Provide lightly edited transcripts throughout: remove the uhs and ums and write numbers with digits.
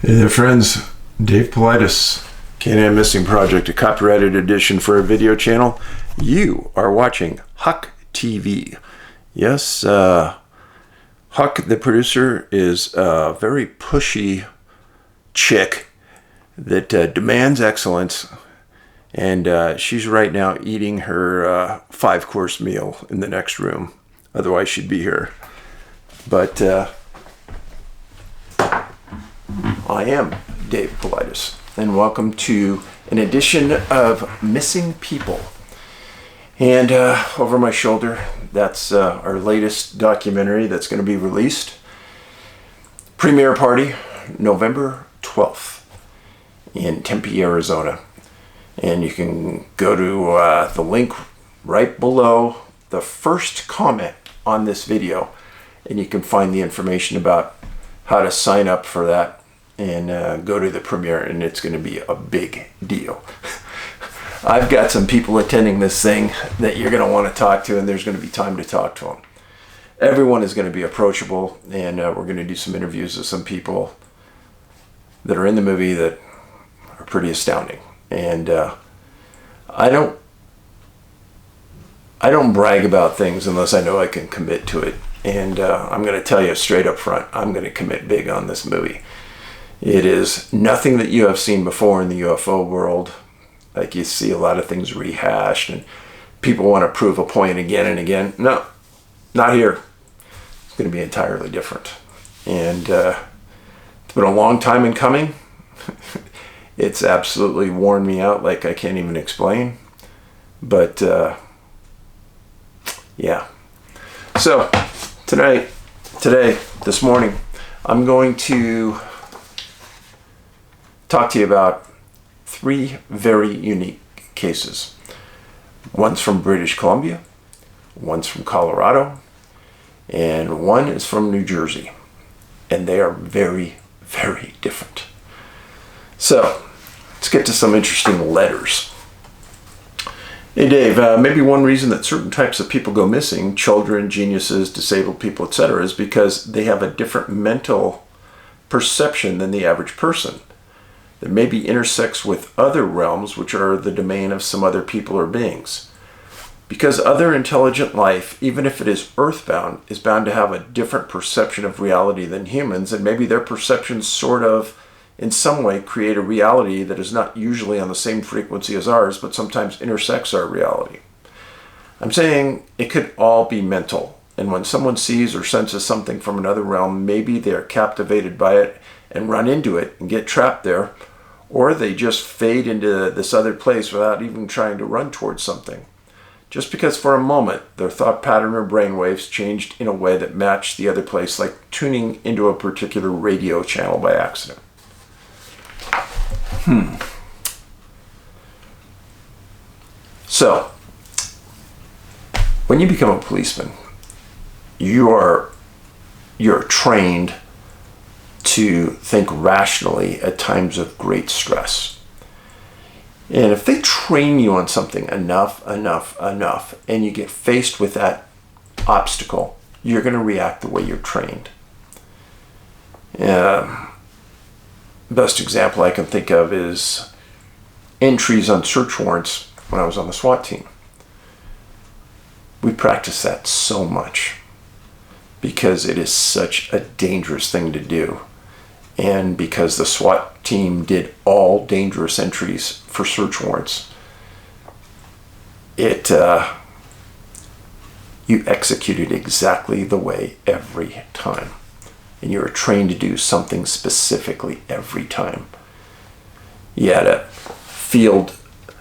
Hey there friends, Dave Paulides, Canam Missing Project, a copyrighted edition for a video channel. You are watching Huck TV. Yes, Huck, the producer, is a very pushy chick that demands excellence, and she's right now eating her 5-course meal in the next room. Otherwise she'd be here. But I am Dave Paulides, and welcome to an edition of Missing People. And over my shoulder, that's our latest documentary that's going to be released. Premiere party, November 12th in Tempe, Arizona. And you can go to the link right below the first comment on this video, and you can find the information about how to sign up for that and go to the premiere, and it's going to be a big deal. I've got some people attending this thing that you're going to want to talk to, and there's going to be time to talk to them. Everyone is going to be approachable, and we're going to do some interviews with some people that are in the movie that are pretty astounding. And I don't brag about things unless I know I can commit to it. And I'm going to tell you straight up front, I'm going to commit big on this movie. It is nothing that you have seen before in the UFO world. Like, you see a lot of things rehashed and people want to prove a point again and again. No, not here. It's going to be entirely different. And it's been a long time in coming. It's absolutely worn me out like I can't even explain. But yeah. So today, this morning, I'm going to talk to you about 3 very unique cases. One's from British Columbia, one's from Colorado, and one is from New Jersey. And they are very, very different. So, let's get to some interesting letters. Hey Dave, maybe one reason that certain types of people go missing, children, geniuses, disabled people, etc., is because they have a different mental perception than the average person. That maybe intersects with other realms which are the domain of some other people or beings. Because other intelligent life, even if it is earthbound, is bound to have a different perception of reality than humans, and maybe their perceptions sort of, in some way, create a reality that is not usually on the same frequency as ours, but sometimes intersects our reality. I'm saying it could all be mental, and when someone sees or senses something from another realm, maybe they are captivated by it and run into it and get trapped there, or they just fade into this other place without even trying to run towards something. Just because for a moment their thought pattern or brainwaves changed in a way that matched the other place, like tuning into a particular radio channel by accident. So, when you become a policeman, you're trained to think rationally at times of great stress. And if they train you on something enough, and you get faced with that obstacle, you're going to react the way you're trained. Best example I can think of is entries on search warrants when I was on the SWAT team. We practiced that so much because it is such a dangerous thing to do. And because the SWAT team did all dangerous entries for search warrants, you executed exactly the way every time. And you were trained to do something specifically every time. You had a field,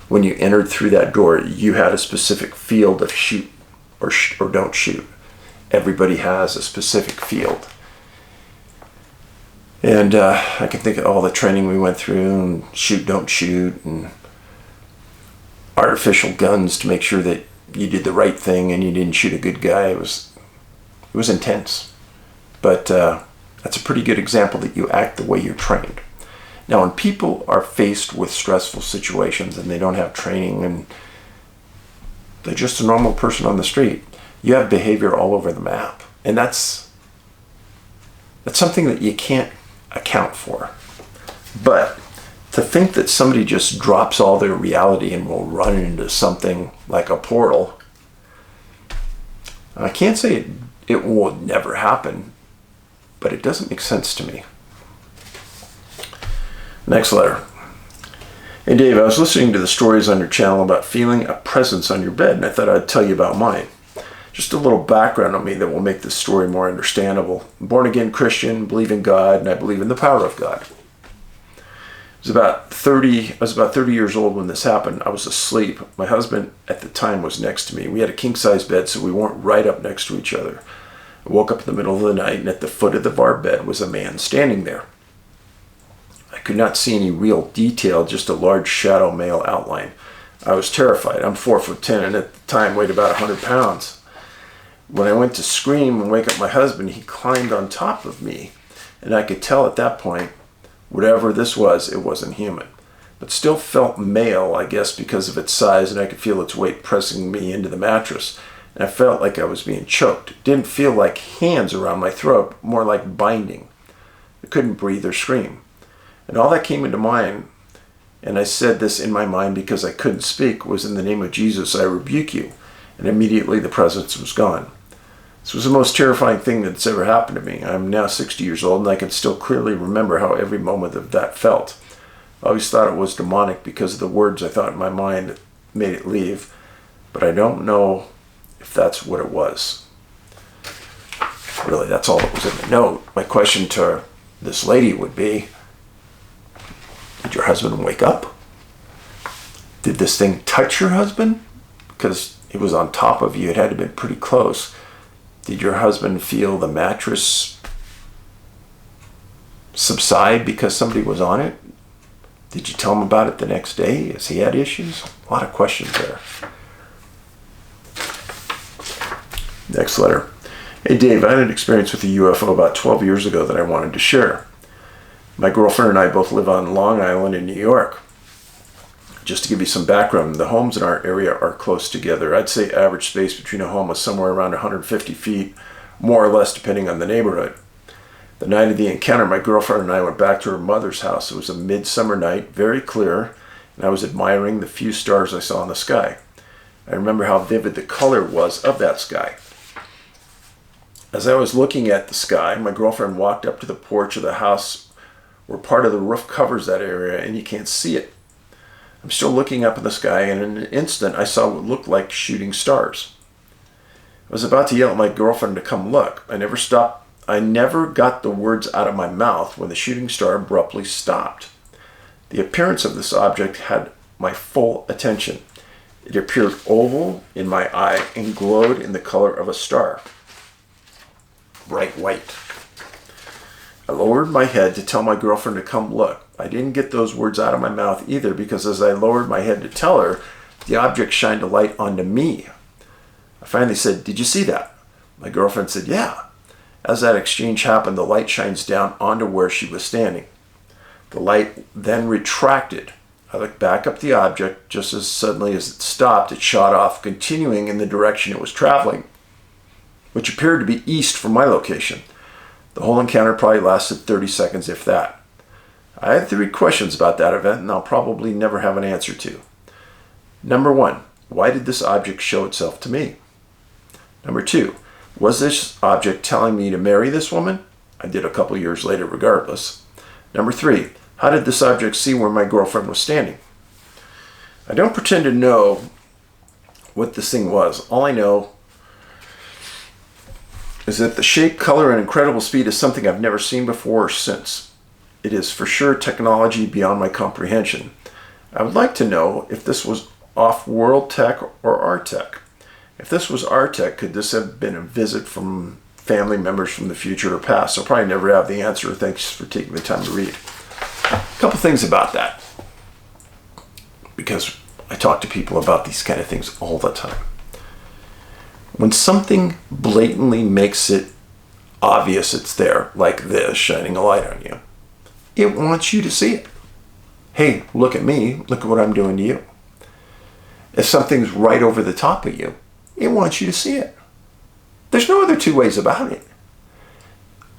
when you entered through that door, you had a specific field of shoot or don't shoot. Everybody has a specific field. And I can think of all the training we went through, and shoot, don't shoot, and artificial guns to make sure that you did the right thing and you didn't shoot a good guy. It was intense. But that's a pretty good example that you act the way you're trained. Now, when people are faced with stressful situations and they don't have training and they're just a normal person on the street, you have behavior all over the map. And that's something that you can't account for. But to think that somebody just drops all their reality and will run into something like a portal, I can't say it will never happen, but it doesn't make sense to me. Next letter. Hey Dave, I was listening to the stories on your channel about feeling a presence on your bed, and I thought I'd tell you about mine. Just a little background on me that will make this story more understandable. I'm born again Christian, believe in God, and I believe in the power of God. I was about 30 years old when this happened. I was asleep. My husband at the time was next to me. We had a king-size bed, so we weren't right up next to each other. I woke up in the middle of the night, and at the foot of our bed was a man standing there. I could not see any real detail, just a large shadow male outline. I was terrified. I'm 4'10", and at the time weighed about 100 pounds. When I went to scream and wake up my husband, he climbed on top of me, and I could tell at that point, whatever this was, it wasn't human. But still felt male, I guess, because of its size, and I could feel its weight pressing me into the mattress. And I felt like I was being choked. It didn't feel like hands around my throat, more like binding. I couldn't breathe or scream. And all that came into mind, and I said this in my mind because I couldn't speak, was in the name of Jesus, I rebuke you. And immediately the presence was gone. This was the most terrifying thing that's ever happened to me. I'm now 60 years old, and I can still clearly remember how every moment of that felt. I always thought it was demonic because of the words I thought in my mind that made it leave, but I don't know if that's what it was. Really, that's all that was in the note. My question to this lady would be, did your husband wake up? Did this thing touch your husband? Because it was on top of you. It had to have been pretty close. Did your husband feel the mattress subside because somebody was on it? Did you tell him about it the next day? Has he had issues? A lot of questions there. Next letter. Hey Dave, I had an experience with a UFO about 12 years ago that I wanted to share. My girlfriend and I both live on Long Island in New York. Just to give you some background, the homes in our area are close together. I'd say average space between a home was somewhere around 150 feet, more or less depending on the neighborhood. The night of the encounter, my girlfriend and I went back to her mother's house. It was a midsummer night, very clear, and I was admiring the few stars I saw in the sky. I remember how vivid the color was of that sky. As I was looking at the sky, my girlfriend walked up to the porch of the house where part of the roof covers that area, and you can't see it. I'm still looking up in the sky, and in an instant I saw what looked like shooting stars. I was about to yell at my girlfriend to come look. I never got the words out of my mouth when the shooting star abruptly stopped. The appearance of this object had my full attention. It appeared oval in my eye and glowed in the color of a star. Bright white. I lowered my head to tell my girlfriend to come look. I didn't get those words out of my mouth either because as I lowered my head to tell her, the object shined a light onto me. I finally said, "Did you see that?" My girlfriend said, "Yeah." As that exchange happened, the light shines down onto where she was standing. The light then retracted. I looked back up the object. Just as suddenly as it stopped, it shot off, continuing in the direction it was traveling, which appeared to be east from my location. The whole encounter probably lasted 30 seconds, if that. I had 3 questions about that event, and I'll probably never have an answer to. Number 1, why did this object show itself to me? Number 2, was this object telling me to marry this woman? I did a couple years later regardless. Number 3, how did this object see where my girlfriend was standing? I don't pretend to know what this thing was. All I know is that the shape, color, and incredible speed is something I've never seen before or since. It is for sure technology beyond my comprehension. I would like to know if this was off-world tech or our tech. If this was our tech, could this have been a visit from family members from the future or past? I'll probably never have the answer. Thanks for taking the time to read. A couple things about that, because I talk to people about these kind of things all the time. When something blatantly makes it obvious it's there, like this shining a light on you, it wants you to see it. Hey, look at me, look at what I'm doing to you. If something's right over the top of you, it wants you to see it. There's no other 2 ways about it.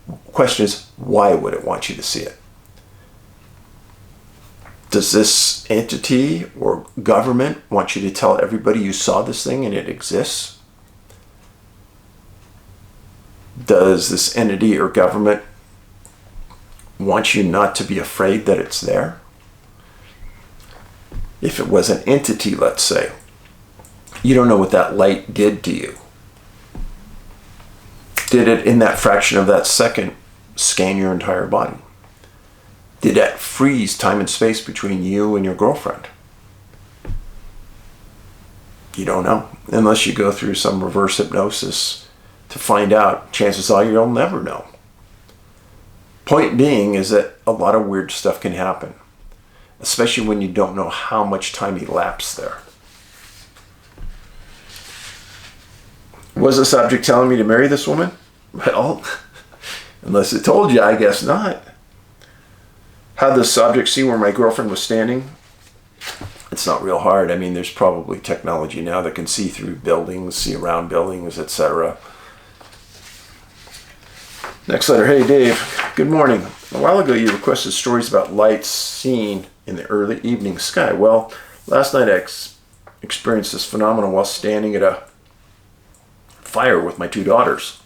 The question is, why would it want you to see it? Does this entity or government want you to tell everybody you saw this thing and it exists? Does this entity or government want you not to be afraid that it's there? If it was an entity, let's say, you don't know what that light did to you. Did it, in that fraction of that second, scan your entire body? Did that freeze time and space between you and your girlfriend? You don't know. Unless you go through some reverse hypnosis to find out. Chances are you'll never know. Point being is that a lot of weird stuff can happen, especially when you don't know how much time elapsed there. Was this object telling me to marry this woman? Well, unless it told you, I guess not. How did this object see where my girlfriend was standing? It's not real hard. I mean, there's probably technology now that can see through buildings, see around buildings, etc. Next letter. Hey, Dave. Good morning. A while ago, you requested stories about lights seen in the early evening sky. Well, last night I experienced this phenomenon while standing at a fire with my two daughters.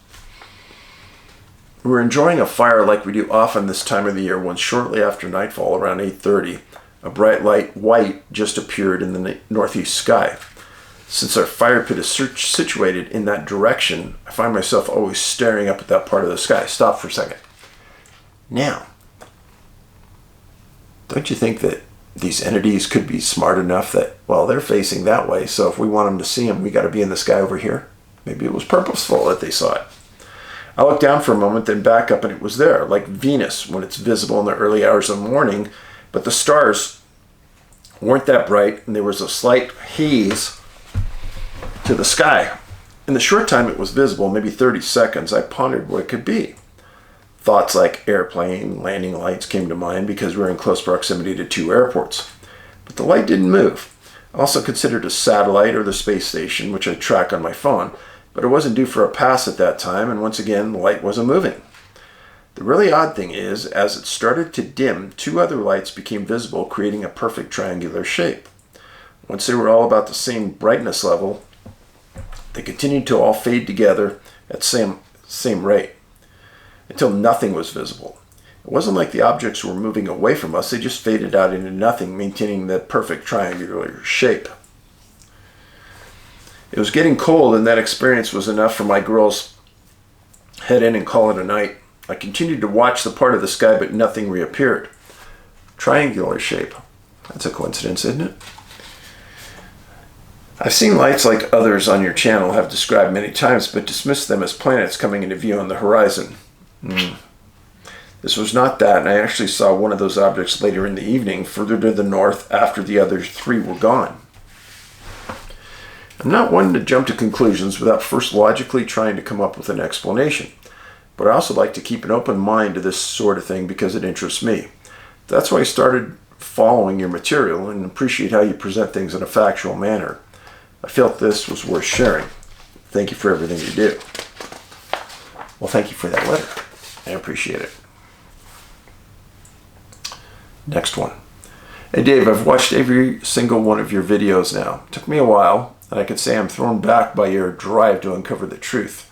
We were enjoying a fire like we do often this time of the year when shortly after nightfall, around 8:30, a bright light white just appeared in the northeast sky. Since our fire pit is situated in that direction, I find myself always staring up at that part of the sky. Stop for a second. Now, don't you think that these entities could be smart enough that, well, they're facing that way, so if we want them to see them, we got to be in the sky over here? Maybe it was purposeful that they saw it. I looked down for a moment, then back up, and it was there, like Venus when it's visible in the early hours of the morning, but the stars weren't that bright, and there was a slight haze to the sky. In the short time it was visible, maybe 30 seconds, I pondered what it could be. Thoughts like airplane, landing lights came to mind because we were in close proximity to two airports. But the light didn't move. I also considered a satellite or the space station, which I track on my phone, but it wasn't due for a pass at that time, and once again, the light wasn't moving. The really odd thing is, as it started to dim, two other lights became visible, creating a perfect triangular shape. Once they were all about the same brightness level, they continued to all fade together at same rate, until nothing was visible. It wasn't like the objects were moving away from us, they just faded out into nothing, maintaining that perfect triangular shape. It was getting cold, and that experience was enough for my girls head in and call it a night. I continued to watch the part of the sky, but nothing reappeared. Triangular shape. That's a coincidence, isn't it? I've seen lights like others on your channel have described many times, but dismissed them as planets coming into view on the horizon. This was not that, and I actually saw one of those objects later in the evening, further to the north, after the other three were gone. I'm not one to jump to conclusions without first logically trying to come up with an explanation, but I also like to keep an open mind to this sort of thing because it interests me. That's why I started following your material and appreciate how you present things in a factual manner. I felt this was worth sharing. Thank you for everything you do. Well, thank you for that letter. I appreciate it. Next one. Hey Dave, I've watched every single one of your videos now. It took me a while, and I can say I'm thrown back by your drive to uncover the truth.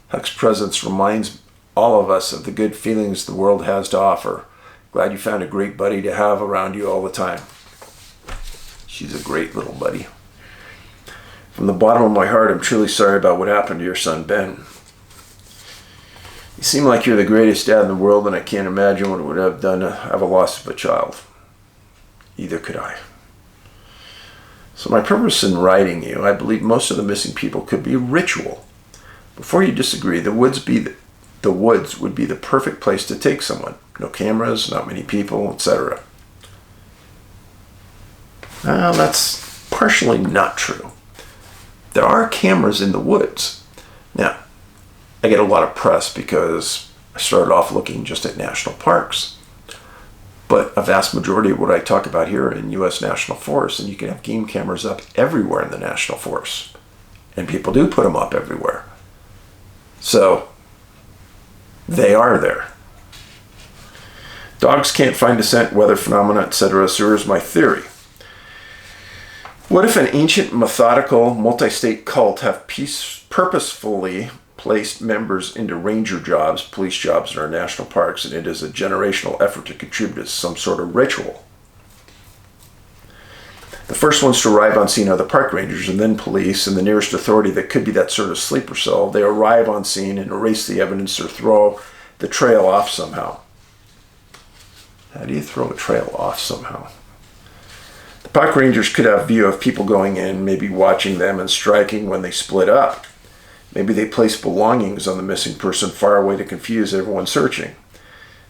Huck's presence reminds all of us of the good feelings the world has to offer. Glad you found a great buddy to have around you all the time. She's a great little buddy. From the bottom of my heart, I'm truly sorry about what happened to your son, Ben. You seem like you're the greatest dad in the world, and I can't imagine what it would have done to have a loss of a child. Either could I. So my purpose in writing you, I believe most of the missing people could be ritual. Before you disagree, the woods would be the perfect place to take someone. No cameras, not many people, etc. Well, that's partially not true. There are cameras in the woods. Now, I get a lot of press because I started off looking just at national parks. But a vast majority of what I talk about here are in U.S. national forests, and you can have game cameras up everywhere in the national forest. And people do put them up everywhere. So, they are there. Dogs can't find a scent, weather phenomena, etc. So here's my theory. What if an ancient, methodical, multi-state cult have purposefully placed members into ranger jobs, police jobs in our national parks, and it is a generational effort to contribute to some sort of ritual? The first ones to arrive on scene are the park rangers and then police, and the nearest authority that could be that sort of sleeper cell. They arrive on scene and erase the evidence or throw the trail off somehow. How do you throw a trail off somehow? The park rangers could have view of people going in, maybe watching them and striking when they split up. Maybe they place belongings on the missing person far away to confuse everyone searching.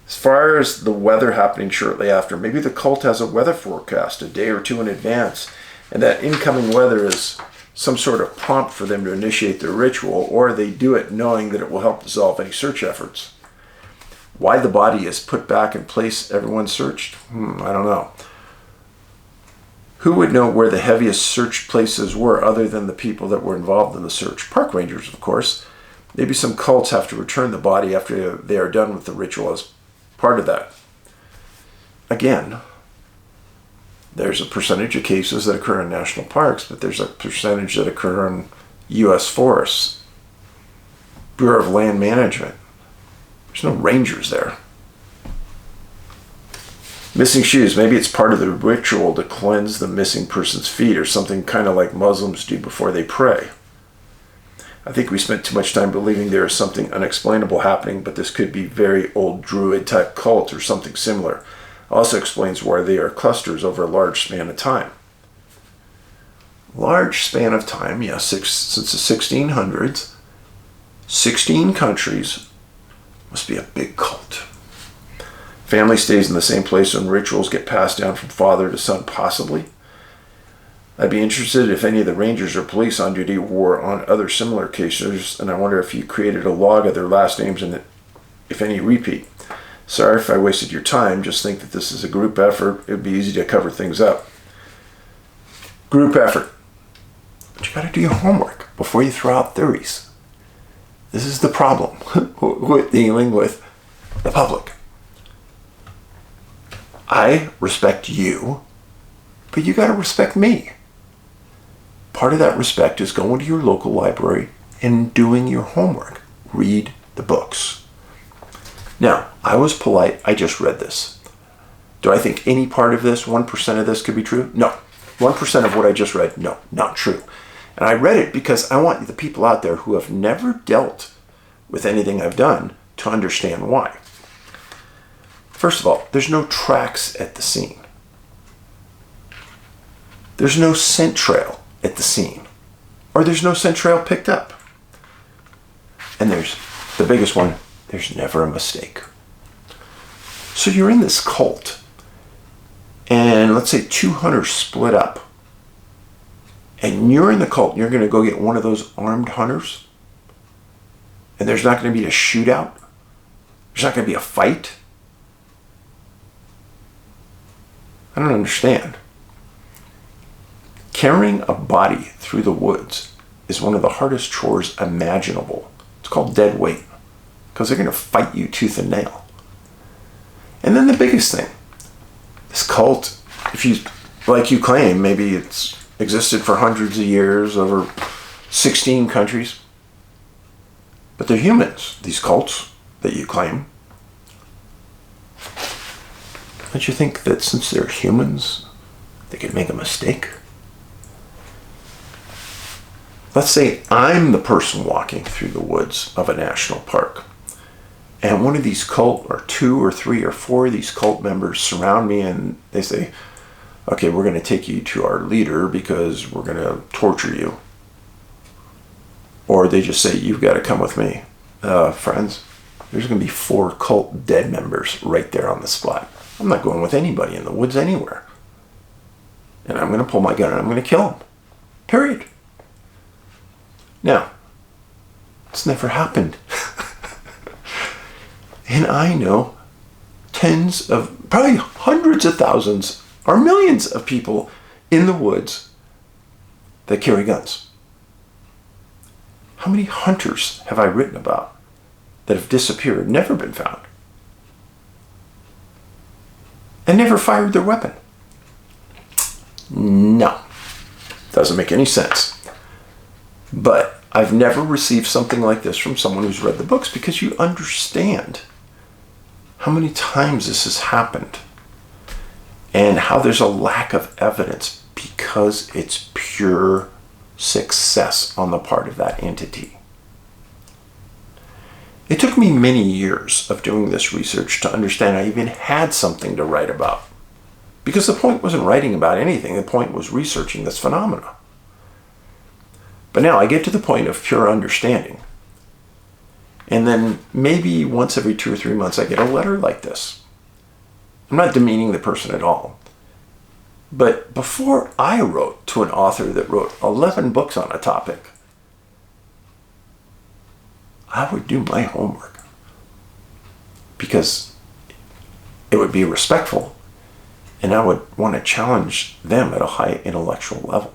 As far as the weather happening shortly after, maybe the cult has a weather forecast a day or two in advance, and that incoming weather is some sort of prompt for them to initiate their ritual, or they do it knowing that it will help dissolve any search efforts. Why the body is put back in place everyone searched? I don't know. Who would know where the heaviest search places were other than the people that were involved in the search? Park rangers, of course. Maybe some cults have to return the body after they are done with the ritual as part of that. Again, there's a percentage of cases that occur in national parks, but there's a percentage that occur in U.S. forests, Bureau of Land Management. There's no rangers there. Missing shoes. Maybe it's part of the ritual to cleanse the missing person's feet, or something kind of like Muslims do before they pray. I think we spent too much time believing there is something unexplainable happening, but this could be very old druid type cult or something similar. Also explains why they are clusters over a large span of time. Large span of time, yes, since the 1600s, 16 countries. Must be a big cult. Family stays in the same place and rituals get passed down from father to son, possibly. I'd be interested if any of the rangers or police on duty were on other similar cases, and I wonder if you created a log of their last names and if any repeat. Sorry if I wasted your time, just think that this is a group effort. It would be easy to cover things up. Group effort. But you got to do your homework before you throw out theories. This is the problem with dealing with the public. I respect you, but you got to respect me. Part of that respect is going to your local library and doing your homework. Read the books. Now, I was polite. I just read this. Do I think any part of this, 1% of this could be true? No. 1% of what I just read, no, not true. And I read it because I want the people out there who have never dealt with anything I've done to understand why. First of all, there's no tracks at the scene. There's no scent trail at the scene. Or there's no scent trail picked up. And there's the biggest one, there's never a mistake. So you're in this cult, and let's say 2 hunters split up. And you're in the cult, and you're going to go get one of those armed hunters, and there's not going to be a shootout. There's not going to be a fight. I don't understand. Carrying a body through the woods is one of the hardest chores imaginable. It's called dead weight, because they're going to fight you tooth and nail. And then the biggest thing, this cult, if you, like you claim, maybe it's existed for hundreds of years over 16 countries. But they're humans, these cults that you claim. Don't you think that since they're humans, they could make a mistake? Let's say I'm the person walking through the woods of a national park, and one of these cult, or 2 or 3 or 4 of these cult members surround me, and they say, okay, we're going to take you to our leader because we're going to torture you. Or they just say, you've got to come with me. Friends, there's going to be 4 cult dead members right there on the spot. I'm not going with anybody in the woods anywhere. And I'm going to pull my gun and I'm going to kill them. Period. Now, it's never happened. And I know tens of, probably hundreds of thousands or millions of people in the woods that carry guns. How many hunters have I written about that have disappeared, never been found? and never fired their weapon. No. Doesn't make any sense. But I've never received something like this from someone who's read the books, because you understand how many times this has happened and how there's a lack of evidence because it's pure success on the part of that entity. It took me many years of doing this research to understand I even had something to write about. Because the point wasn't writing about anything, the point was researching this phenomena. But now I get to the point of pure understanding. And then maybe once every 2 or 3 months I get a letter like this. I'm not demeaning the person at all. But before I wrote to an author that wrote 11 books on a topic, I would do my homework. Because it would be respectful, and I would want to challenge them at a high intellectual level.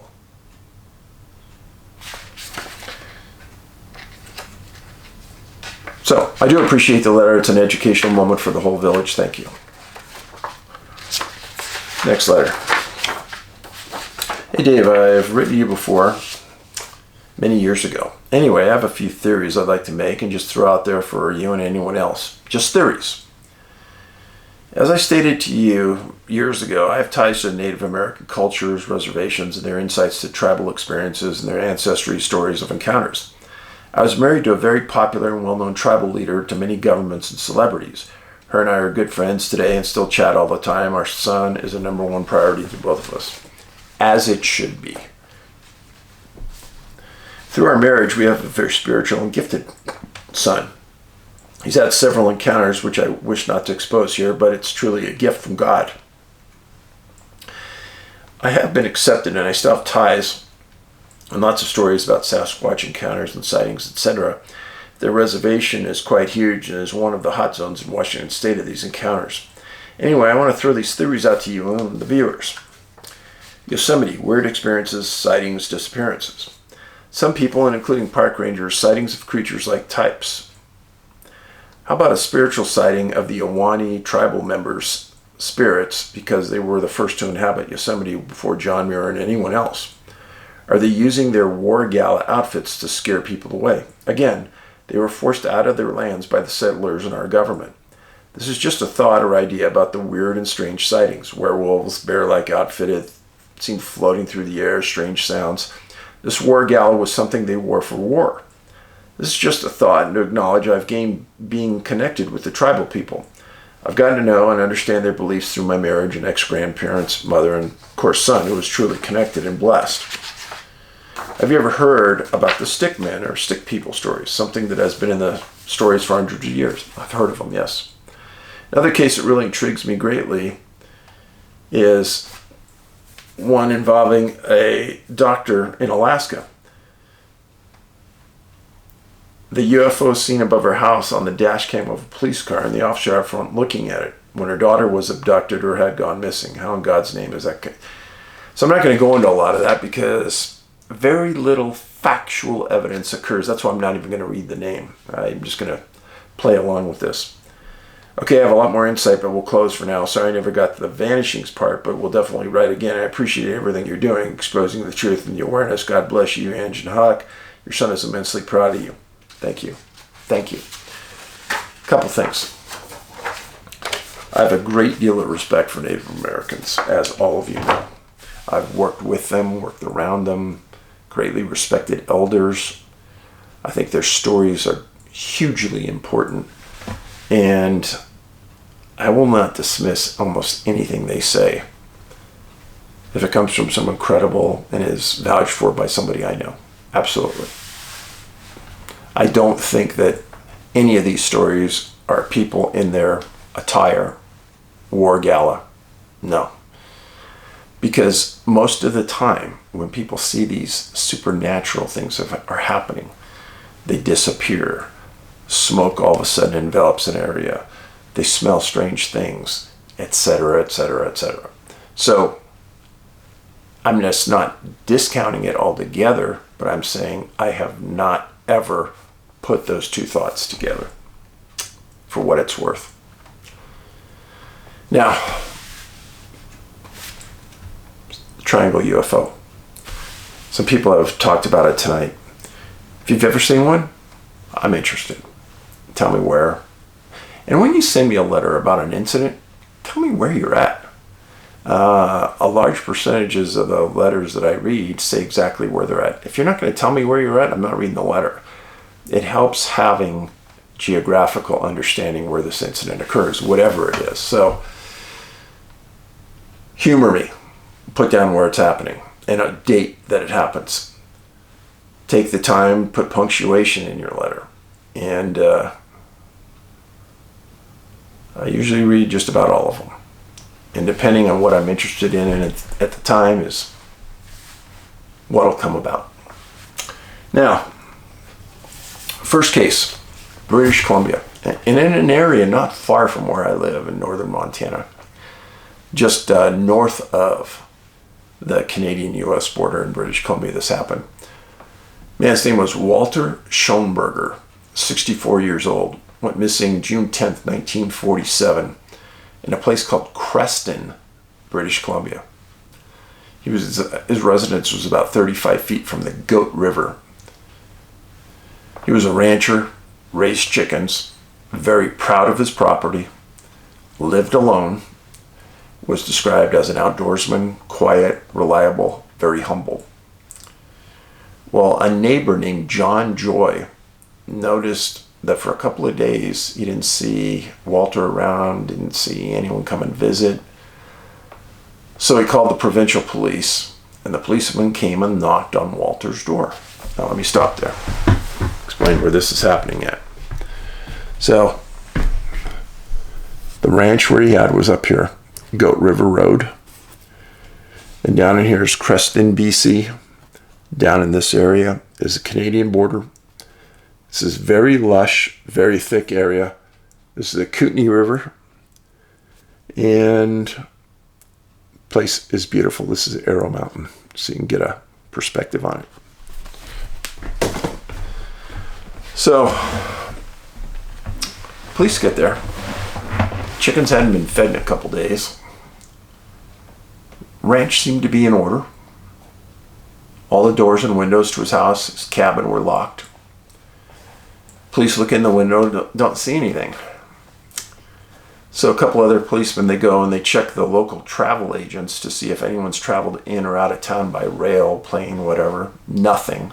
So, I do appreciate the letter. It's an educational moment for the whole village. Thank you. Next letter. Hey Dave, I've written to you before, many years ago. Anyway, I have a few theories I'd like to make and just throw out there for you and anyone else. Just theories. As I stated to you years ago, I have ties to Native American cultures, reservations, and their insights to tribal experiences and their ancestry stories of encounters. I was married to a very popular and well-known tribal leader to many governments and celebrities. Her and I are good friends today and still chat all the time. Our son is a number one priority to both of us, as it should be. Through our marriage, we have a very spiritual and gifted son. He's had several encounters, which I wish not to expose here, but it's truly a gift from God. I have been accepted, and I still have ties and lots of stories about Sasquatch encounters and sightings, etc. Their reservation is quite huge and is one of the hot zones in Washington State of these encounters. Anyway, I want to throw these theories out to you and the viewers. Yosemite, weird experiences, sightings, disappearances. Some people, and including park rangers, sightings of creatures like types. How about a spiritual sighting of the Ahwahnee tribal members' spirits because they were the first to inhabit Yosemite before John Muir and anyone else? Are they using their war gala outfits to scare people away? Again, they were forced out of their lands by the settlers and our government. This is just a thought or idea about the weird and strange sightings. Werewolves, bear-like outfitted, seen floating through the air, strange sounds. This war gala was something they wore for war. This is just a thought and to acknowledge I've gained being connected with the tribal people. I've gotten to know and understand their beliefs through my marriage and ex-grandparents, mother, and of course son, who was truly connected and blessed. Have you ever heard about the stick men or stick people stories? Something that has been in the stories for hundreds of years. I've heard of them, yes. Another case that really intrigues me greatly is one involving a doctor in Alaska. The UFO seen above her house on the dash cam of a police car and the officer out front looking at it when her daughter was abducted or had gone missing. How in God's name is that? So I'm not going to go into a lot of that because very little factual evidence occurs. That's why I'm not even going to read the name. I'm just going to play along with this. Okay, I have a lot more insight, but we'll close for now. Sorry I never got to the vanishings part, but we'll definitely write again. I appreciate everything you're doing, exposing the truth and the awareness. God bless you, Ange and Huck. Your son is immensely proud of you. Thank you. Thank you. Couple things. I have a great deal of respect for Native Americans, as all of you know. I've worked with them, worked around them, greatly respected elders. I think their stories are hugely important, and I will not dismiss almost anything they say if it comes from someone credible and is vouched for by somebody I know. Absolutely. I don't think that any of these stories are people in their attire, war gala. No. Because most of the time, when people see these supernatural things that are happening, they disappear. Smoke all of a sudden envelops an area. They smell strange things, etc., etc., etc. So, I'm just not discounting it altogether, but I'm saying I have not ever put those two thoughts together, for what it's worth. Now, triangle UFO. Some people have talked about it tonight. If you've ever seen one, I'm interested. Tell me where. And when you send me a letter about an incident, tell me where you're at. A large percentages of the letters that I read say exactly where they're at. If you're not going to tell me where you're at, I'm not reading the letter. It helps having geographical understanding where this incident occurs, whatever it is. So, humor me. Put down where it's happening and a date that it happens. Take the time, put punctuation in your letter. And I usually read just about all of them. And depending on what I'm interested in at the time is what'll come about. Now, first case, British Columbia. And in an area not far from where I live in northern Montana, just north of the Canadian-US border in British Columbia, this happened. Man's name was Walter Schoenberger, 64 years old. Went missing June 10th, 1947, in a place called Creston, British Columbia. His residence was about 35 feet from the Goat River. He was a rancher, raised chickens, very proud of his property, lived alone, was described as an outdoorsman, quiet, reliable, very humble. Well, a neighbor named John Joy noticed that for a couple of days he didn't see Walter around, didn't see anyone come and visit. So he called the provincial police, and the policeman came and knocked on Walter's door. Now let me stop there. Explain where this is happening at. So the ranch where he had was up here, Goat River Road. And down in here is Creston, BC. Down in this area is the Canadian border. This is very lush, very thick area. This is the Kootenay River. And place is beautiful. This is Arrow Mountain, so you can get a perspective on it. So, police get there. Chickens hadn't been fed in a couple days. Ranch seemed to be in order. All the doors and windows to his house, his cabin, were locked. Police look in the window, don't see anything. So a couple other policemen, they go and they check the local travel agents to see if anyone's traveled in or out of town by rail, plane, whatever. Nothing.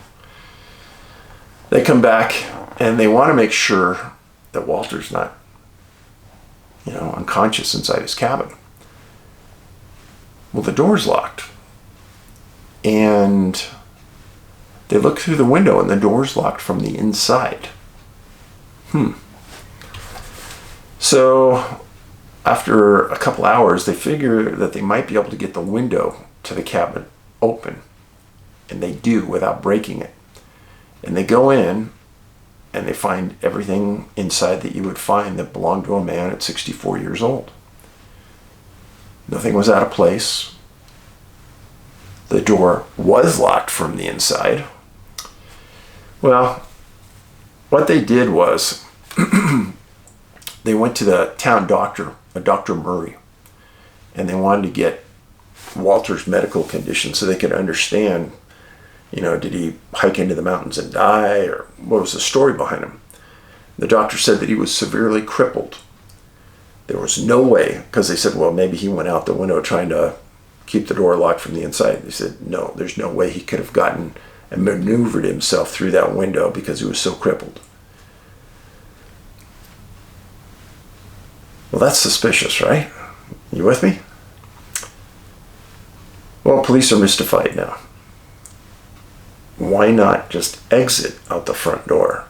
They come back and they want to make sure that Walter's not, unconscious inside his cabin. Well, the door's locked. And they look through the window and the door's locked from the inside. So after a couple hours, they figure that they might be able to get the window to the cabin open. And they do without breaking it. And they go in and they find everything inside that you would find that belonged to a man at 64 years old. Nothing was out of place. The door was locked from the inside. Well, what they did was they went to the town doctor, a Dr. Murray, and they wanted to get Walter's medical condition so they could understand, did he hike into the mountains and die, or what was the story behind him? The doctor said that he was severely crippled. There was no way, because they said, well, maybe he went out the window trying to keep the door locked from the inside. They said, no, there's no way he could have gotten and maneuvered himself through that window because he was so crippled. Well, that's suspicious, right? You with me? Well, police are mystified now. Why not just exit out the front door?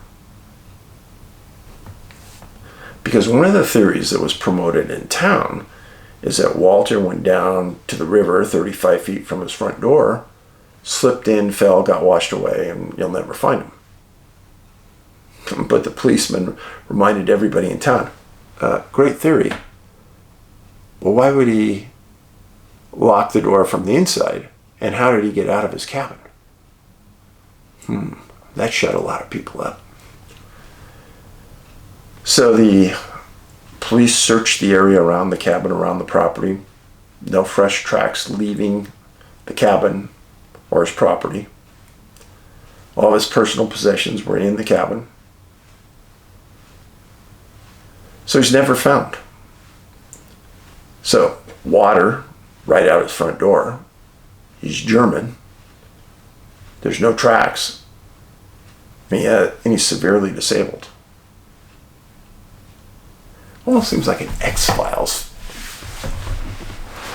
Because one of the theories that was promoted in town is that Walter went down to the river 35 feet from his front door, slipped in, fell, got washed away, and you'll never find him. But the policeman reminded everybody in town, great theory. Well, why would he lock the door from the inside? And how did he get out of his cabin? That shut a lot of people up. So the police searched the area around the cabin, around the property. No fresh tracks leaving the cabin or his property. All of his personal possessions were in the cabin. So he's never found. So, water right out his front door. He's German. There's no tracks. And he's severely disabled. Almost seems like an X-Files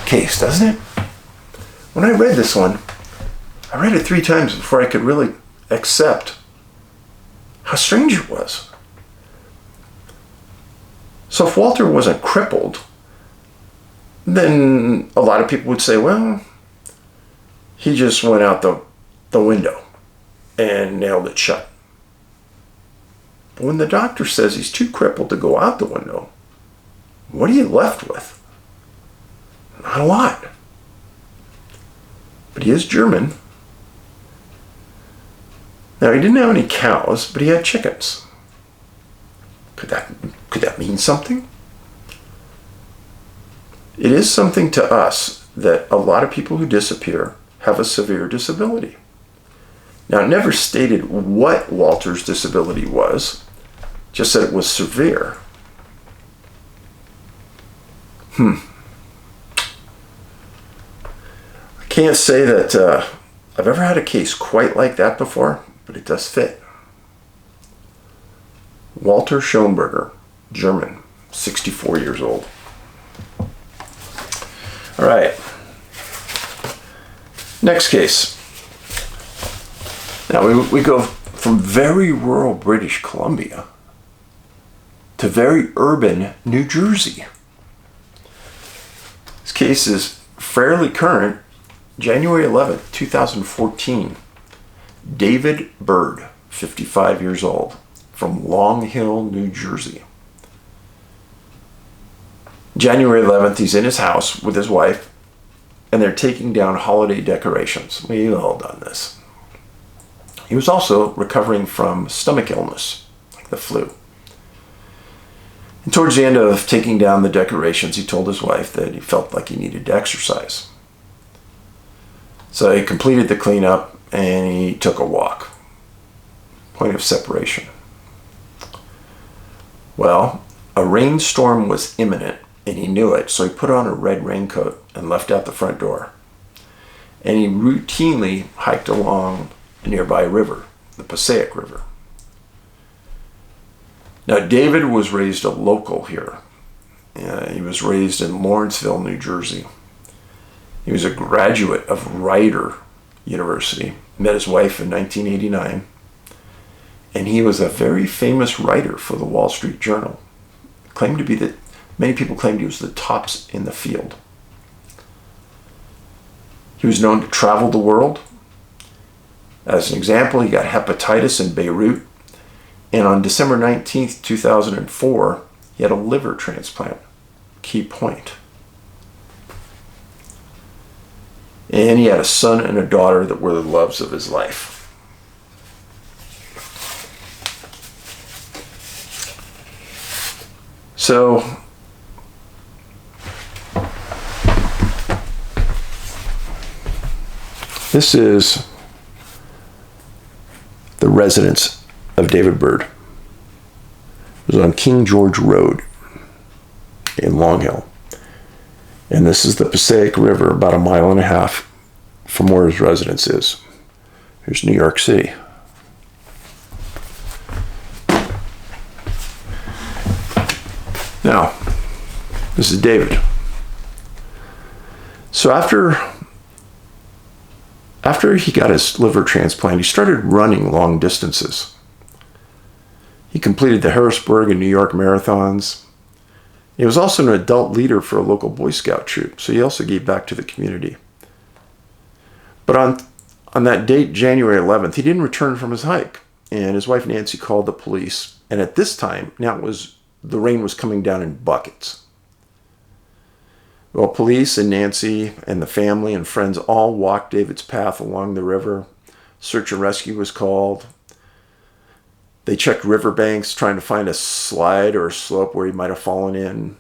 case, doesn't it? When I read this one, I read it 3 times before I could really accept how strange it was. So if Walter wasn't crippled, then a lot of people would say, well, he just went out the window and nailed it shut. But when the doctor says he's too crippled to go out the window, what are you left with? Not a lot. But he is German. Now, he didn't have any cows, but he had chickens. Could that mean something? It is something to us that a lot of people who disappear have a severe disability. Now, it never stated what Walter's disability was, just that it was severe. I can't say that I've ever had a case quite like that before, but it does fit. Walter Schoenberger, German, 64 years old. All right. Next case. Now we go from very rural British Columbia to very urban New Jersey. This case is fairly current. January 11th, 2014. David Byrd, 55 years old, from Long Hill, New Jersey. January 11th, he's in his house with his wife, and they're taking down holiday decorations. We've all done this. He was also recovering from stomach illness, like the flu. And towards the end of taking down the decorations, he told his wife that he felt like he needed to exercise. So he completed the cleanup and he took a walk. Point of separation. Well, a rainstorm was imminent and he knew it, so he put on a red raincoat and left out the front door. And he routinely hiked along a nearby river, the Passaic River. Now, David was raised a local here. He was raised in Lawrenceville, New Jersey. He was a graduate of Rider University, met his wife in 1989, and he was a very famous writer for the Wall Street Journal. Many people claimed he was the tops in the field. He was known to travel the world. As an example, he got hepatitis in Beirut, and on December 19th, 2004, he had a liver transplant. Key point. And he had a son and a daughter that were the loves of his life. So, this is the residence of David Byrd. It was on King George Road in Long Hill. And this is the Passaic River, about 1.5 miles from where his residence is. Here's New York City. Now, this is David. So after he got his liver transplant, he started running long distances. He completed the Harrisburg and New York marathons. He was also an adult leader for a local Boy Scout troop, so he also gave back to the community. But on that date, January 11th, he didn't return from his hike, and his wife Nancy called the police. And at this time, the rain was coming down in buckets. Well, police and Nancy and the family and friends all walked David's path along the river. Search and rescue was called. They checked riverbanks trying to find a slide or a slope where he might have fallen in.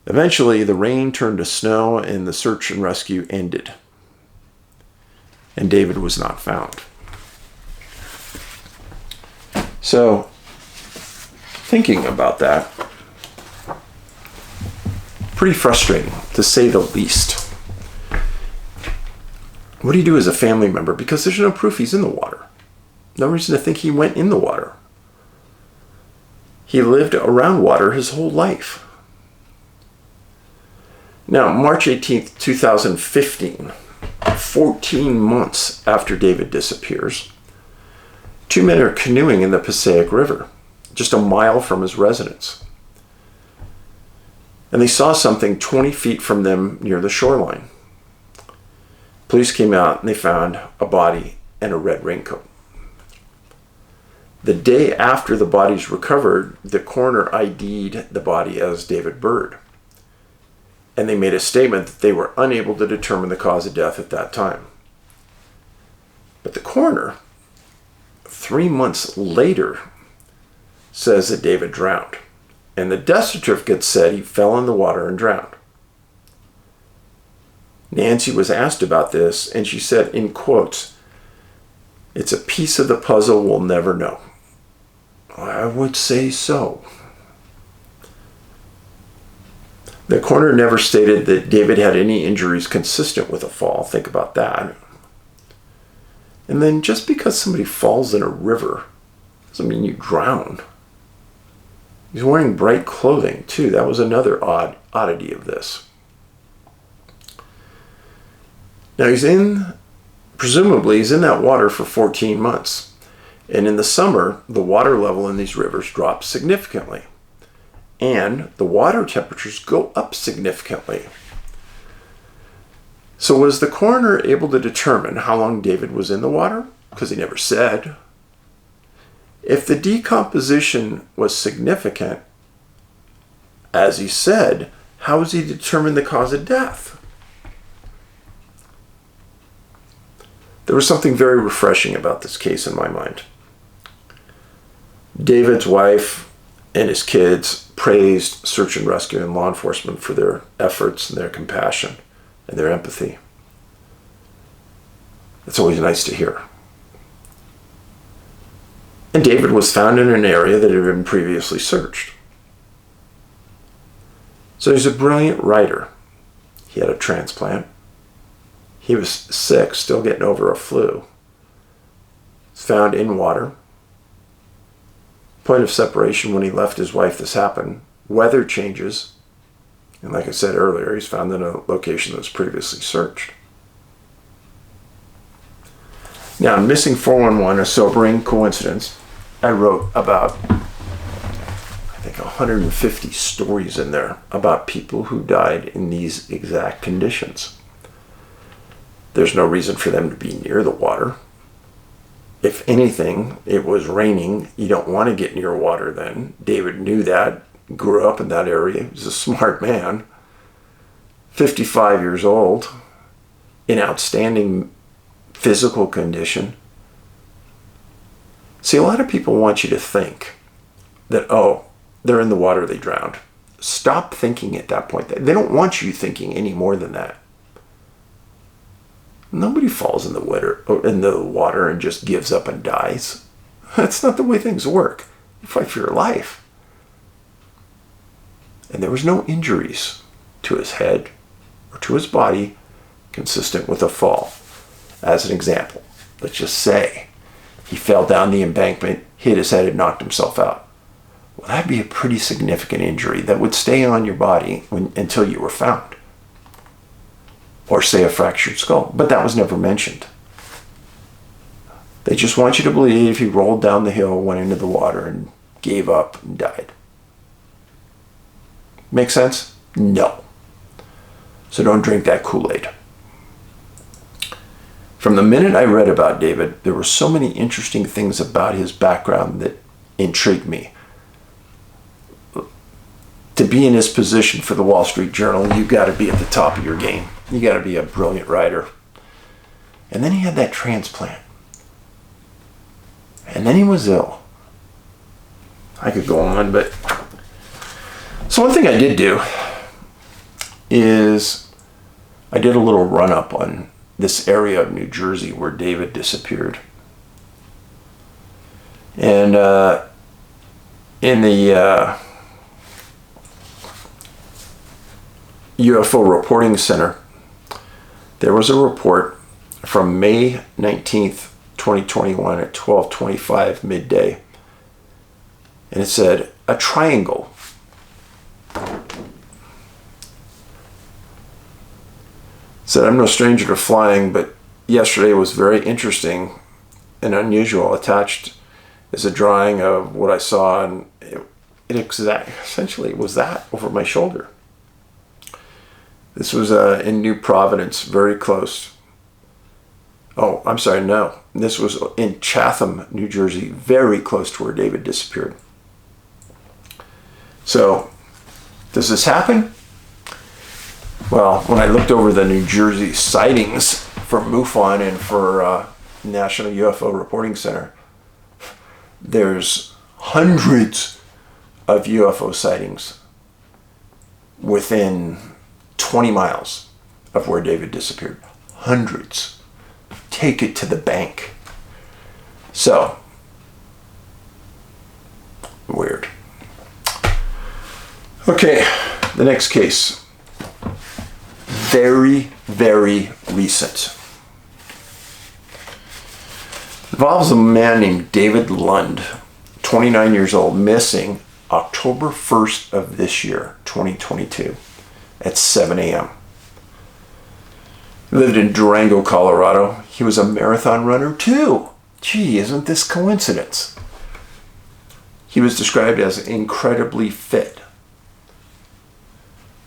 Eventually, the rain turned to snow and the search and rescue ended. And David was not found. So, thinking about that, pretty frustrating, to say the least. What do you do as a family member? Because there's no proof he's in the water. No reason to think he went in the water. He lived around water his whole life. Now, March 18th, 2015, 14 months after David disappears, two men are canoeing in the Passaic River, just a mile from his residence. And they saw something 20 feet from them near the shoreline. Police came out and they found a body and a red raincoat. The day after the bodies recovered, the coroner ID'd the body as David Byrd. And they made a statement that they were unable to determine the cause of death at that time. But the coroner, 3 months later, says that David drowned. And the death certificate said he fell in the water and drowned. Nancy was asked about this, and she said, in quotes, "It's a piece of the puzzle we'll never know." I would say so. The coroner never stated that David had any injuries consistent with a fall. Think about that. And then just because somebody falls in a river doesn't mean you drown. He's wearing bright clothing, too. That was another oddity of this. Now, presumably he's in that water for 14 months. And in the summer, the water level in these rivers drops significantly. And the water temperatures go up significantly. So was the coroner able to determine how long David was in the water? Because he never said. If the decomposition was significant, as he said, how was he determined the cause of death? There was something very refreshing about this case in my mind. David's wife and his kids praised search and rescue and law enforcement for their efforts and their compassion and their empathy. It's always nice to hear. And David was found in an area that had been previously searched. So he's a brilliant writer. He had a transplant. He was sick, still getting over a flu. He's found in water. Point of separation, when he left his wife, this happened. Weather changes. And like I said earlier, he's found in a location that was previously searched. Now, in Missing 411, a sobering coincidence, I wrote about, I think, 150 stories in there about people who died in these exact conditions. There's no reason for them to be near the water. If anything, it was raining. You don't want to get near water then. David knew that, grew up in that area. He was a smart man. 55 years old, in outstanding physical condition. See, a lot of people want you to think that, oh, they're in the water, they drowned. Stop thinking at that point. They don't want you thinking any more than that. Nobody falls in the water and just gives up and dies. That's not the way things work. You fight for your life. And there was no injuries to his head or to his body consistent with a fall. As an example, let's just say he fell down the embankment, hit his head, and knocked himself out. Well, that'd be a pretty significant injury that would stay on your body until you were found. Or say a fractured skull, but that was never mentioned. They just want you to believe he rolled down the hill, went into the water, and gave up and died. Make sense? No. So don't drink that Kool-Aid. From the minute I read about David, there were so many interesting things about his background that intrigued me. To be in his position for the Wall Street Journal, you've got to be at the top of your game. You got to be a brilliant writer. And then he had that transplant. And then he was ill. I could go on, but... So one thing I did do is I did a little run-up on this area of New Jersey where David disappeared. And in the UFO Reporting Center, there was a report from May 19th, 2021 at 12:25 midday. And it said, a triangle. Said, I'm no stranger to flying, but yesterday was very interesting and unusual. Attached is a drawing of what I saw, and essentially was that over my shoulder. This was in New Providence, very close. Oh, I'm sorry, no. This was in Chatham, New Jersey, very close to where David disappeared. So, does this happen? Well, when I looked over the New Jersey sightings for MUFON and for National UFO Reporting Center, there's hundreds of UFO sightings within 20 miles of where David disappeared. Hundreds. Take it to the bank. So, weird. Okay, the next case. Very, very recent. Involves a man named David Lund, 29 years old, missing October 1st of this year, 2022, at 7 a.m. He lived in Durango, Colorado. He was a marathon runner too. Gee, isn't this coincidence? He was described as incredibly fit.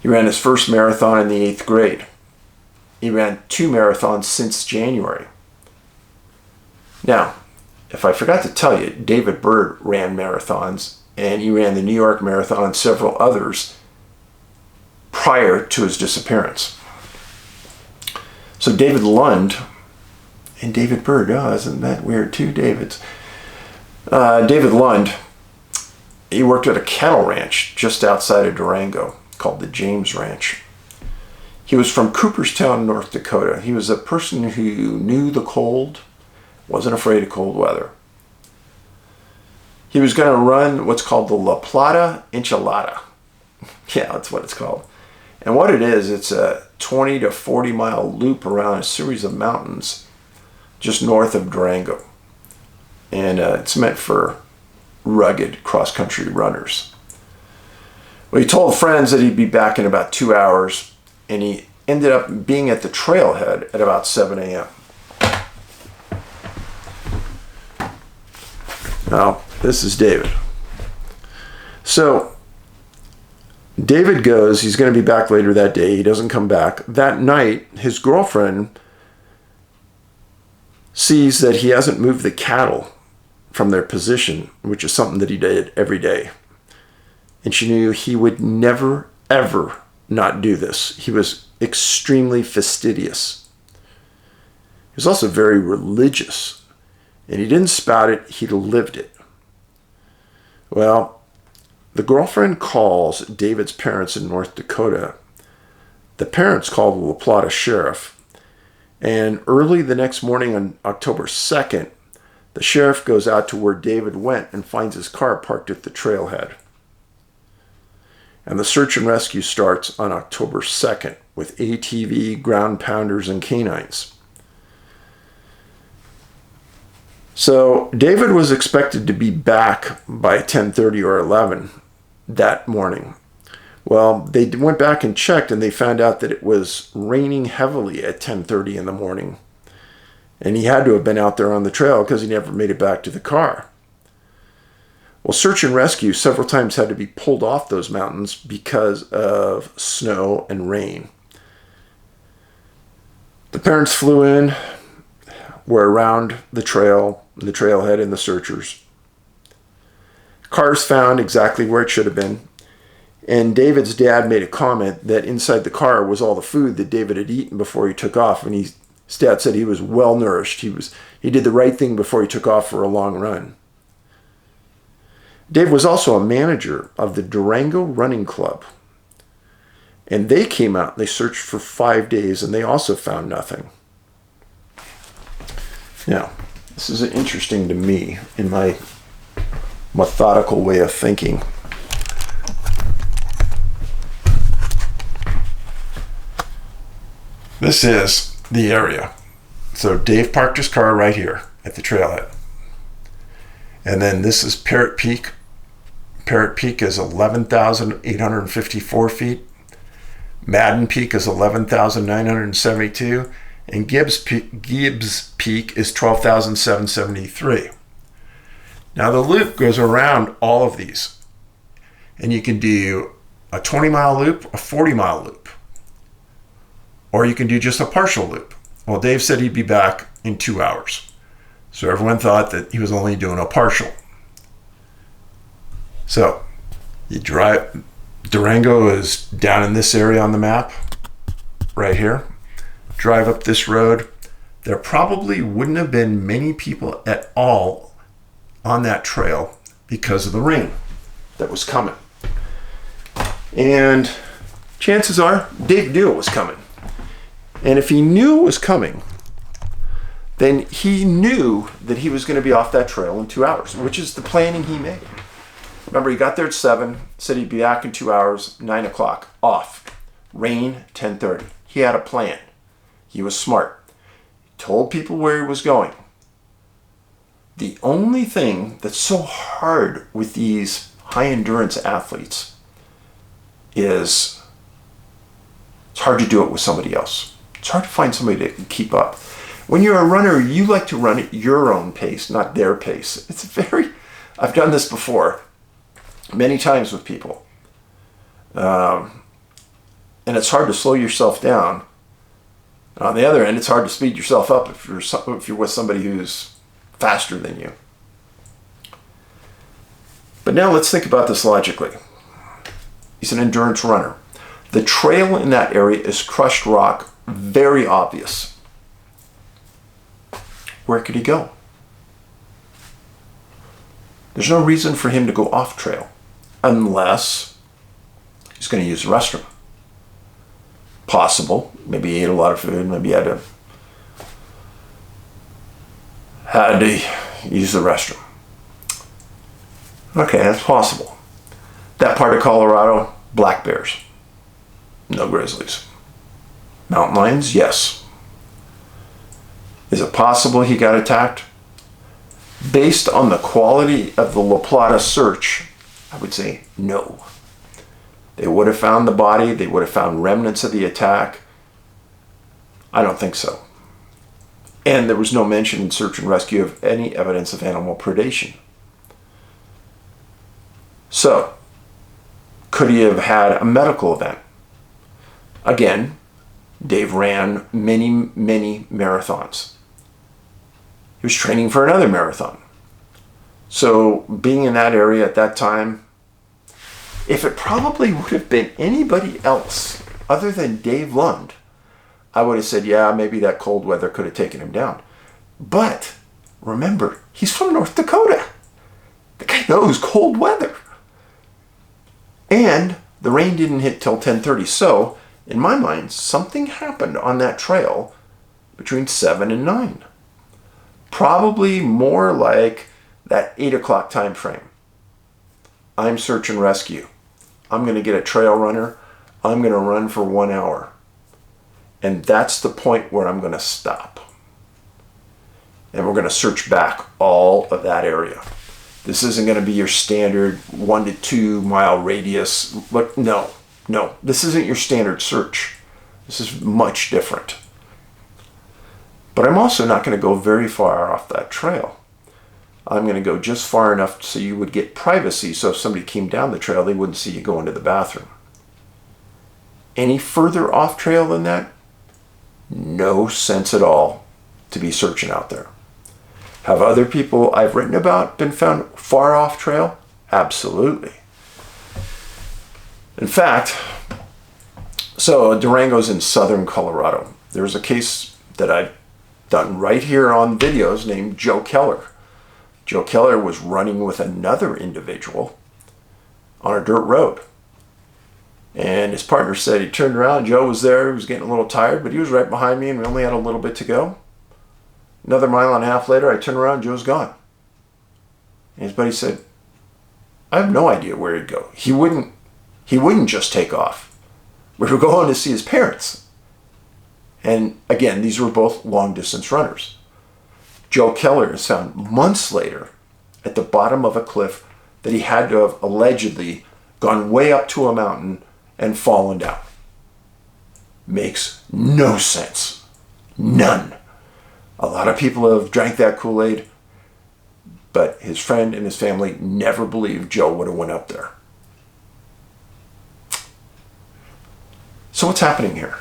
He ran his first marathon in the 8th grade. He ran 2 marathons since January. Now, if I forgot to tell you, David Byrd ran marathons, and he ran the New York Marathon and several others prior to his disappearance. So David Lund and David Byrd, oh, isn't that weird? 2 Davids. David Lund, he worked at a cattle ranch just outside of Durango called the James Ranch. He was from Cooperstown, North Dakota. He was a person who knew the cold, wasn't afraid of cold weather. He was going to run what's called the La Plata Enchilada. Yeah, that's what it's called. And what it is, it's a 20 to 40 mile loop around a series of mountains just north of Durango. And it's meant for rugged cross-country runners. Well, he told friends that he'd be back in about 2 hours, and he ended up being at the trailhead at about 7 a.m. Now, this is David. So, David goes, he's going to be back later that day. He doesn't come back. That night, his girlfriend sees that he hasn't moved the cattle from their position, which is something that he did every day. And she knew he would never, ever not do this. He was extremely fastidious. He was also very religious. And he didn't spout it, he lived it. Well, the girlfriend calls David's parents in North Dakota. The parents call the La Plata sheriff. And early the next morning on October 2nd, the sheriff goes out to where David went and finds his car parked at the trailhead. And the search and rescue starts on October 2nd with ATV, ground pounders, and canines. So David was expected to be back by 10:30 or 11 that morning. Well, they went back and checked, and they found out that it was raining heavily at 10:30 in the morning. And he had to have been out there on the trail because he never made it back to the car. Well, search and rescue several times had to be pulled off those mountains because of snow and rain. The parents flew in, were around the trailhead, and the searchers. Cars found exactly where it should have been. And David's dad made a comment that inside the car was all the food that David had eaten before he took off. And his dad said he was well nourished. He did the right thing before he took off for a long run. Dave was also a manager of the Durango Running Club. And they came out, they searched for 5 days, and they also found nothing. Now, this is interesting to me in my methodical way of thinking. This is the area. So Dave parked his car right here at the trailhead. And then this is Parrot Peak. Parrot Peak is 11,854 feet. Madden Peak is 11,972. And Gibbs Peak is 12,773. Now the loop goes around all of these. And you can do a 20-mile loop, a 40-mile loop. Or you can do just a partial loop. Well, Dave said he'd be back in 2 hours. So everyone thought that he was only doing a partial. So you drive, Durango is down in this area on the map, right here. Drive up this road. There probably wouldn't have been many people at all on that trail because of the rain that was coming. And chances are Dave knew it was coming. And if he knew it was coming, then he knew that he was going to be off that trail in 2 hours, which is the planning he made. Remember, he got there at 7, said he'd be back in 2 hours, 9 o'clock, off. Rain, 10:30. He had a plan. He was smart. He told people where he was going. The only thing that's so hard with these high-endurance athletes is it's hard to do it with somebody else. It's hard to find somebody that can keep up. When you're a runner, you like to run at your own pace, not their pace. I've done this before, many times with people. And it's hard to slow yourself down. On the other end, it's hard to speed yourself up if you're with somebody who's faster than you. But now let's think about this logically. He's an endurance runner. The trail in that area is crushed rock, very obvious. Where could he go? There's no reason for him to go off trail unless he's going to use the restroom. Possible. Maybe he ate a lot of food. Maybe he had to use the restroom. Okay, that's possible. That part of Colorado, black bears. No grizzlies. Mountain lions, yes. Is it possible he got attacked? Based on the quality of the La Plata search, I would say no. They would have found the body. They would have found remnants of the attack. I don't think so. And there was no mention in search and rescue of any evidence of animal predation. So, could he have had a medical event? Again, Dave ran many, many marathons. He was training for another marathon. So being in that area at that time, if it probably would have been anybody else other than Dave Lund, I would have said, yeah, maybe that cold weather could have taken him down. But remember, he's from North Dakota. The guy knows cold weather. And the rain didn't hit till 10:30. So in my mind, something happened on that trail between 7 and 9. Probably more like that 8 o'clock time frame. I'm search and rescue. I'm going to get a trail runner. I'm going to run for 1 hour. And that's the point where I'm going to stop. And we're going to search back all of that area. This isn't going to be your standard 1 to 2 mile radius. Look, no. This isn't your standard search. This is much different. But I'm also not going to go very far off that trail. I'm going to go just far enough so you would get privacy, so if somebody came down the trail, they wouldn't see you go into the bathroom. Any further off trail than that? No sense at all to be searching out there. Have other people I've written about been found far off trail? Absolutely. In fact, so Durango's in southern Colorado. There's a case that I've done right here on videos named Joe Keller. Joe Keller was running with another individual on a dirt road. And his partner said he turned around, Joe was there, he was getting a little tired, but he was right behind me and we only had a little bit to go. Another mile and a half later, I turned around, Joe's gone. And his buddy said, I have no idea where he'd go. He wouldn't just take off. We were going to see his parents. And again, these were both long distance runners. Joe Keller is found months later at the bottom of a cliff that he had to have allegedly gone way up to a mountain and fallen down. Makes no sense. None. A lot of people have drank that Kool-Aid, but his friend and his family never believed Joe would have went up there. So what's happening here?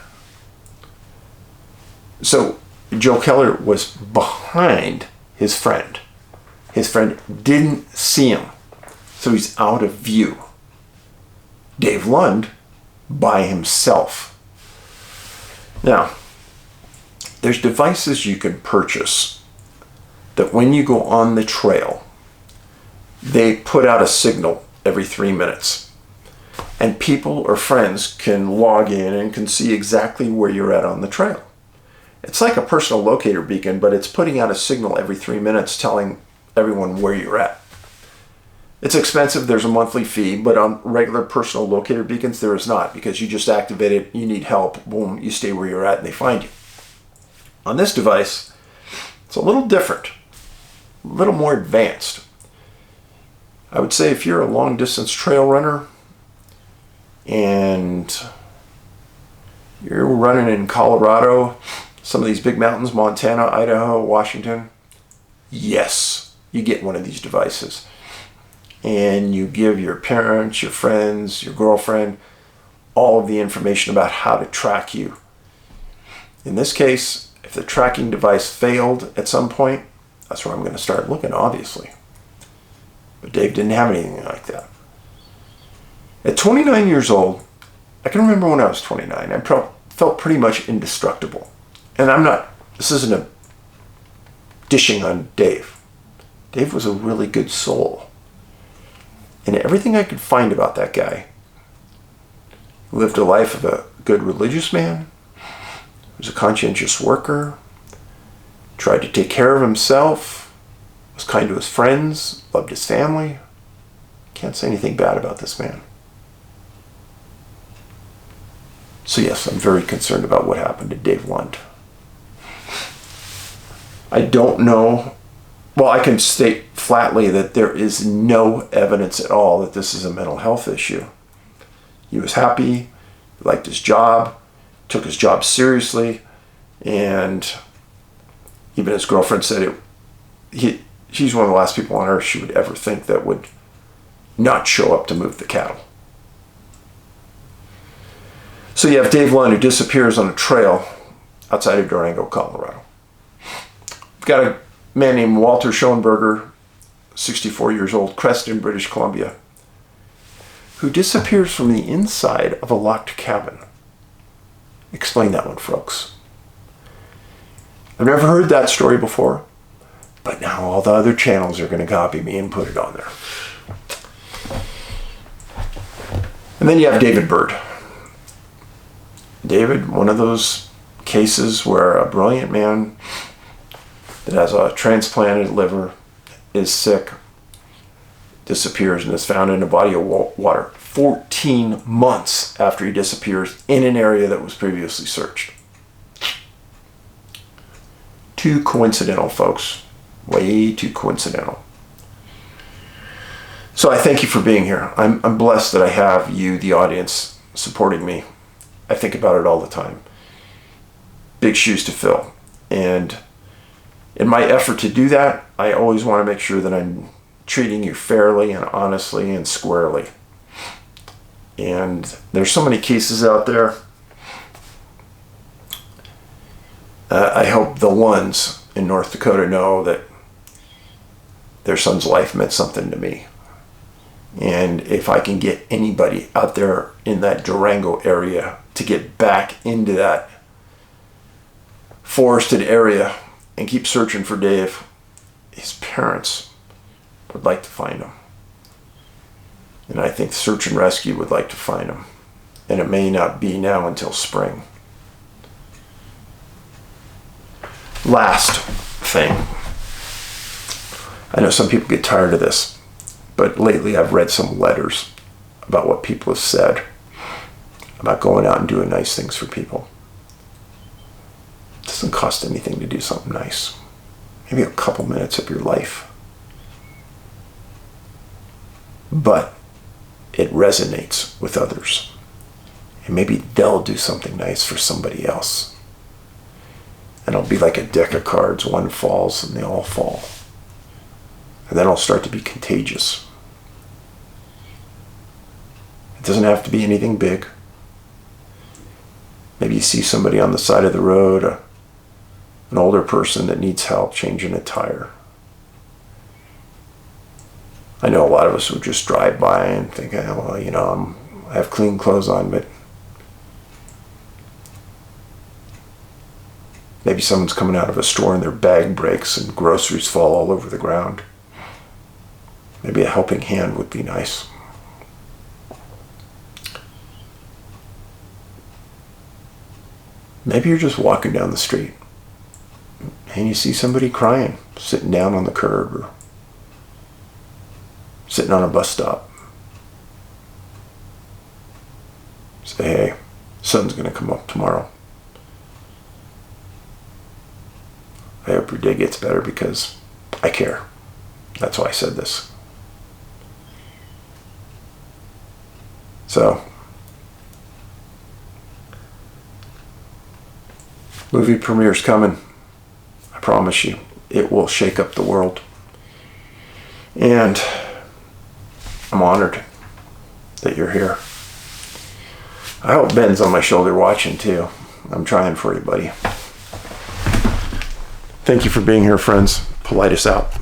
So Joe Keller was behind his friend. His friend didn't see him, so he's out of view. Dave Lund by himself. Now, there's devices you can purchase that when you go on the trail, they put out a signal every 3 minutes. And people or friends can log in and can see exactly where you're at on the trail. It's like a personal locator beacon, but it's putting out a signal every 3 minutes telling everyone where you're at. It's expensive, there's a monthly fee, but on regular personal locator beacons, there is not, because you just activate it, you need help, boom, you stay where you're at and they find you. On this device, it's a little different, a little more advanced. I would say if you're a long distance trail runner and you're running in Colorado, some of these big mountains, Montana, Idaho, Washington, yes, you get one of these devices. And you give your parents, your friends, your girlfriend, all of the information about how to track you. In this case, if the tracking device failed at some point, that's where I'm going to start looking, obviously. But Dave didn't have anything like that. At 29 years old, I can remember when I was 29, I felt pretty much indestructible. And this isn't a dishing on Dave. Dave was a really good soul. And everything I could find about that guy, lived a life of a good religious man, was a conscientious worker, tried to take care of himself, was kind to his friends, loved his family. Can't say anything bad about this man. So yes, I'm very concerned about what happened to Dave Lund. I don't know. Well, I can state flatly that there is no evidence at all that this is a mental health issue. He was happy, he liked his job, took his job seriously, and even his girlfriend said he's one of the last people on earth she would ever think that would not show up to move the cattle. So you have Dave Lund, who disappears on a trail outside of Durango, Colorado. We've got a man named Walter Schoenberger, 64 years old, Creston, British Columbia, who disappears from the inside of a locked cabin. Explain that one, folks. I've never heard that story before, but now all the other channels are going to copy me and put it on there. And then you have David Byrd. David, one of those cases where a brilliant man that has a transplanted liver, is sick, disappears, and is found in a body of water 14 months after he disappears in an area that was previously searched. Too coincidental, folks. Way too coincidental. So I thank you for being here. I'm blessed that I have you, the audience, supporting me. I think about it all the time. Big shoes to fill. And in my effort to do that, I always want to make sure that I'm treating you fairly and honestly and squarely. And there's so many cases out there. I hope the ones in North Dakota know that their son's life meant something to me. And if I can get anybody out there in that Durango area to get back into that forested area and keep searching for Dave, his parents would like to find him. And I think Search and Rescue would like to find him. and it may not be now until spring. Last thing. I know some people get tired of this, but lately I've read some letters about what people have said about going out and doing nice things for people. It doesn't cost anything to do something nice. Maybe a couple minutes of your life. But it resonates with others. And maybe they'll do something nice for somebody else. And it'll be like a deck of cards. One falls and they all fall. And then it'll start to be contagious. It doesn't have to be anything big. Maybe you see somebody on the side of the road, an older person that needs help changing a tire. I know a lot of us would just drive by and think, oh, well, you know, I have clean clothes on, but maybe someone's coming out of a store and their bag breaks and groceries fall all over the ground. Maybe a helping hand would be nice. Maybe you're just walking down the street and you see somebody crying, sitting down on the curb or sitting on a bus stop. Say, hey, sun's going to come up tomorrow. I hope your day gets better because I care. That's why I said this. So, movie premiere's coming. I promise you, it will shake up the world. And I'm honored that you're here. I hope Ben's on my shoulder watching too. I'm trying for you, buddy. Thank you for being here, friends. Paulides out.